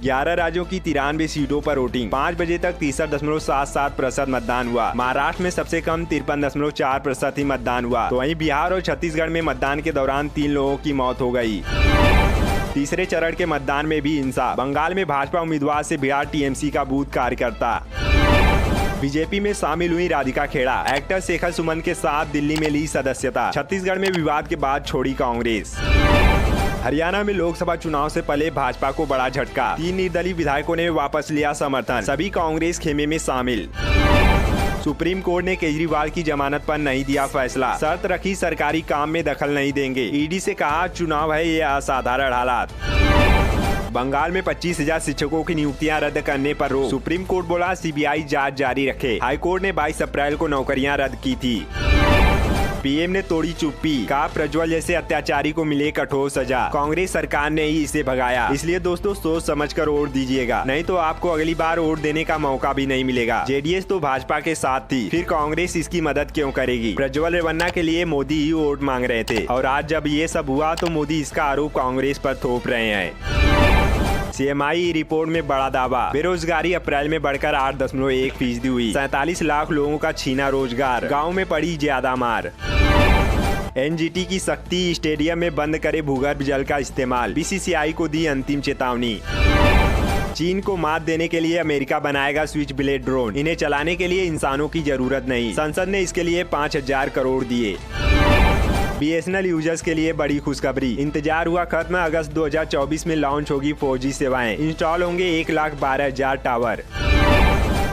11 राज्यों की 93 सीटों पर वोटिंग। 5 बजे तक 63.77% मतदान हुआ। महाराष्ट्र में सबसे कम 53.4% ही मतदान हुआ। तो वहीं बिहार और छत्तीसगढ़ में मतदान के दौरान 3 लोगों की मौत हो गई। तीसरे चरण के मतदान में भी हिंसा। बंगाल में भाजपा उम्मीदवार से भिड़ा टीएमसी का बूथ कार्यकर्ता। बीजेपी में शामिल हुई राधिका खेड़ा। एक्टर शेखर सुमन के साथ दिल्ली में ली सदस्यता। छत्तीसगढ़ में विवाद के बाद छोड़ी कांग्रेस। हरियाणा में लोकसभा चुनाव से पहले भाजपा को बड़ा झटका। 3 निर्दलीय विधायकों ने वापस लिया समर्थन। सभी कांग्रेस खेमे में शामिल। सुप्रीम कोर्ट ने केजरीवाल की जमानत पर नहीं दिया फैसला। शर्त रखी सरकारी काम में दखल नहीं देंगे। ईडी से कहा चुनाव है ये असाधारण हालात। बंगाल में 25,000 शिक्षकों की नियुक्तियां रद्द करने पर रोक। सुप्रीम कोर्ट बोला सीबीआई जांच जारी रखे। हाई कोर्ट ने 22 अप्रैल को नौकरियां रद्द की थी। पीएम ने तोड़ी चुप्पी। कहा प्रज्वल जैसे अत्याचारी को मिले कठोर सजा। कांग्रेस सरकार ने ही इसे भगाया। इसलिए दोस्तों सोच समझकर वोट दीजिएगा, नहीं तो आपको अगली बार वोट देने का मौका भी नहीं मिलेगा। जेडीएस तो भाजपा के साथ थी, फिर कांग्रेस इसकी मदद क्यों करेगी। प्रज्वल रेवन्ना के लिए मोदी ही वोट मांग रहे थे, और आज जब ये सब हुआ तो मोदी इसका आरोप कांग्रेस पर थोप रहे हैं। सीएमआई रिपोर्ट में बड़ा दावा। बेरोजगारी अप्रैल में बढ़कर 8.1% हुई। 47 लाख लोगों का छीना रोजगार। गांव में पड़ी ज्यादा मार। एनजीटी की सख्ती। स्टेडियम में बंद करे भूगर्भ जल का इस्तेमाल। बीसीसीआई को दी अंतिम चेतावनी। चीन को मात देने के लिए अमेरिका बनाएगा स्विच ब्लेड ड्रोन। इन्हें चलाने के लिए इंसानों की जरूरत नहीं। संसद ने इसके लिए 5,000 करोड़ दिए। बीएसएनएल यूजर्स के लिए बड़ी खुशखबरी। इंतजार हुआ खत्म। अगस्त 2024 में लॉन्च होगी 4G सेवाएं। इंस्टॉल होंगे 1,12,000 टावर।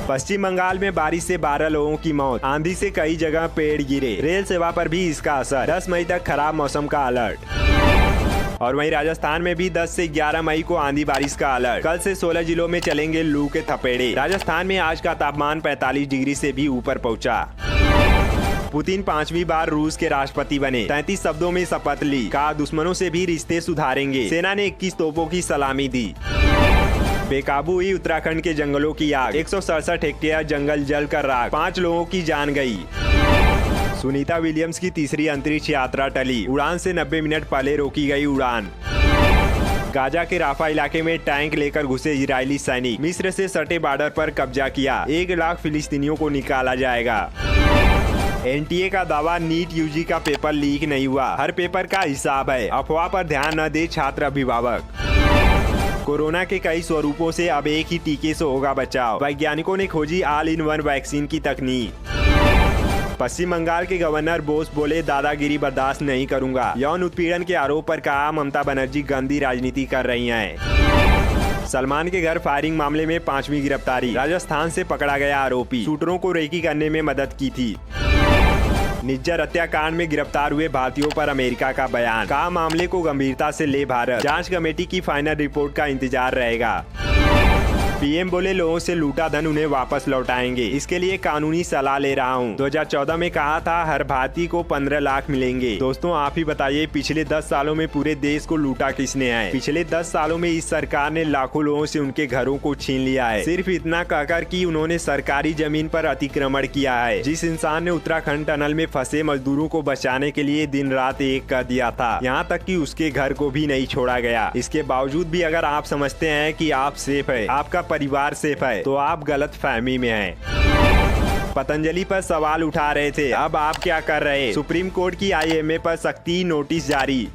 पश्चिम बंगाल में बारिश से 12 लोगों की मौत। आंधी से कई जगह पेड़ गिरे। रेल सेवा पर भी इसका असर। 10 मई तक खराब मौसम का अलर्ट। और वहीं राजस्थान में भी 10 से 11 मई को आंधी बारिश का अलर्ट। कल से 16 जिलों में चलेंगे लू के थपेड़े। राजस्थान में आज का तापमान 45 डिग्री से भी ऊपर पहुंचा। पुतिन 5वीं बार रूस के राष्ट्रपति बने। 33 शब्दों में शपथ ली। कहा दुश्मनों से भी रिश्ते सुधारेंगे। सेना ने 21 तोपों की सलामी दी। बेकाबू हुई उत्तराखंड के जंगलों की आग। 167 हेक्टेयर जंगल जलकर राख। 5 लोगों की जान गई। सुनीता विलियम्स की तीसरी अंतरिक्ष यात्रा टली। उड़ान से 90 मिनट पहले रोकी गई उड़ान। गाजा के राफा इलाके में टैंक लेकर घुसे इजरायली सैनिक। मिस्र से सटे बॉर्डर पर कब्जा किया। 1 लाख फिलिस्तीनियों को निकाला जाएगा। एनटीए का दावा नीट यूजी का पेपर लीक नहीं हुआ। हर पेपर का हिसाब है। अफवाह पर ध्यान न दे छात्र अभिभावक। कोरोना के कई स्वरूपों से अब एक ही टीके से होगा बचाव। वैज्ञानिकों ने खोजी ऑल इन वन वैक्सीन की तकनीक। पश्चिम बंगाल के गवर्नर बोस बोले दादागिरी बर्दाश्त नहीं करूंगा। यौन उत्पीड़न के आरोप पर कहा ममता बनर्जी गंदी राजनीति कर रही हैं। सलमान के घर फायरिंग मामले में 5वीं गिरफ्तारी। राजस्थान से पकड़ा गया आरोपी। शूटरों को रेकी करने में मदद की थी। निज्जर हत्याकांड में गिरफ्तार हुए भारतीयों पर अमेरिका का बयान। कहा मामले को गंभीरता से ले भारत। जांच कमेटी की फाइनल रिपोर्ट का इंतजार रहेगा। पीएम बोले लोगों से लूटा धन उन्हें वापस लौटाएंगे। इसके लिए कानूनी सलाह ले रहा हूं। 2014 में कहा था हर भारतीय को 15 लाख मिलेंगे। दोस्तों आप ही बताइए पिछले 10 सालों में पूरे देश को लूटा किसने है। पिछले 10 सालों में इस सरकार ने लाखों लोगों से उनके घरों को छीन लिया है। सिर्फ इतना कहकर कि उन्होंने सरकारी जमीन पर अतिक्रमण किया है। जिस इंसान ने उत्तराखंड टनल में फंसे मजदूरों को बचाने के लिए दिन रात एक कर दिया था, यहाँ तक कि उसके घर को भी नहीं छोड़ा गया। इसके बावजूद भी अगर आप समझते हैं कि आप सेफ है, आपका परिवार सेफ है, तो आप गलत फहमी में हैं। पतंजलि पर सवाल उठा रहे थे, अब आप क्या कर रहे। सुप्रीम कोर्ट की आईएमए पर सख्ती नोटिस जारी।